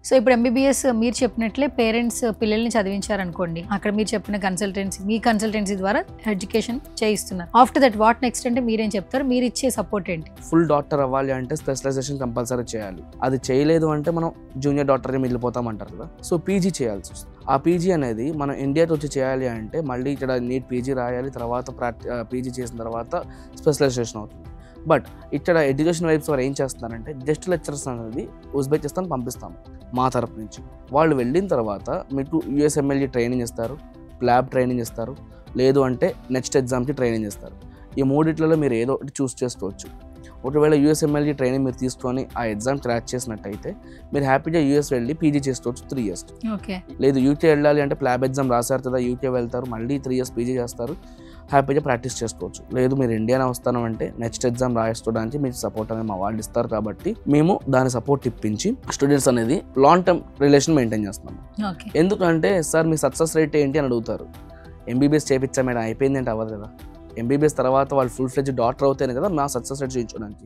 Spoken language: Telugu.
సో ఇప్పుడు ఎంబీబీఎస్ మీరు చెప్పినట్లే పేరెంట్స్ పిల్లల్ని చదివించారనుకోండి, అక్కడ మీరు చెప్పిన కన్సల్టెన్సీ, మీ కన్సల్టెన్సీ ద్వారా ఎడ్యుకేషన్ చేయిస్తున్నారు. ఆఫ్టర్ దట్ వాట్ నెక్స్ట్ అంటే మీరేం చెప్తారు? మీరు ఇచ్చే సపోర్ట్ ఏంటి? ఫుల్ డాక్టర్ అవ్వాలి అంటే స్పెషలైజేషన్ కంపల్సరీ చేయాలి. అది చేయలేదు అంటే మనం జూనియర్ డాక్టర్ని మిగిలిపోతాం అంటారు కదా. సో పీజీ చేయాల్సి వస్తుంది. ఆ పీజీ అనేది మనం ఇండియాకి వచ్చి చేయాలి అంటే మళ్ళీ ఇక్కడ నీట్ పీజీ రాయాలి, తర్వాత పీజీ చేసిన తర్వాత స్పెషలైజేషన్ అవుతుంది. బట్ ఇక్కడ ఎడ్యుకేషన్ వైబ్స్ వారు ఏం చేస్తున్నారంటే గెస్ట్ లెక్చరర్స్ అనేది ఉజ్బెకిస్తాన్ పంపిస్తాము మా తరపు నుంచి. వాళ్ళు వెళ్ళిన తర్వాత మీకు యూఎస్ఎంఎల్ఈ ట్రైనింగ్ ఇస్తారు, ల్యాబ్ ట్రైనింగ్ ఇస్తారు, లేదు అంటే నెక్స్ట్ ఎగ్జామ్కి ట్రైనింగ్ ఇస్తారు. ఈ మూడిట్లలో మీరు ఏదో ఒకటి చూస్ చేసుకోవచ్చు. ఒకవేళ యూఎస్ఎంఎల్ఈ ట్రైనింగ్ మీరు తీసుకొని ఆ ఎగ్జామ్ క్రాక్ చేసినట్టయితే మీరు హ్యాపీగా యూఎస్ వెళ్ళి పీజీ చేసుకోవచ్చు 3 years. లేదు యూకే వెళ్ళాలి అంటే ల్యాబ్ ఎగ్జామ్ రాశారు కదా, యూకే వెళ్తారు, మళ్ళీ 3 years పీజీ చేస్తారు, హ్యాపీగా ప్రాక్టీస్ చేసుకోవచ్చు. లేదు మీరు ఇండియాలో వస్తాను అంటే నెక్స్ట్ ఎగ్జామ్ రాయడానికి మీకు సపోర్ట్ అనేది మా వాళ్ళు ఇస్తారు. కాబట్టి మేము దాని సపోర్ట్ ఇప్పించి స్టూడెంట్స్ అనేది లాంగ్ టర్మ్ రిలేషన్ మెయింటైన్ చేస్తున్నాము. ఎందుకంటే సార్ మీ సక్సెస్ రేట్ ఏంటి అని అడుగుతారు. ఎంబీబీఎస్ చేయించా మేడం అయిపోయింది అంటే అవ్వదు కదా. ఎంబీబీఎస్ తర్వాత వాళ్ళు ఫుల్ ఫ్లెడ్జ్ డాక్టర్ అవుతేనే కదా మా సక్సెస్ రేట్ చూపించడానికి.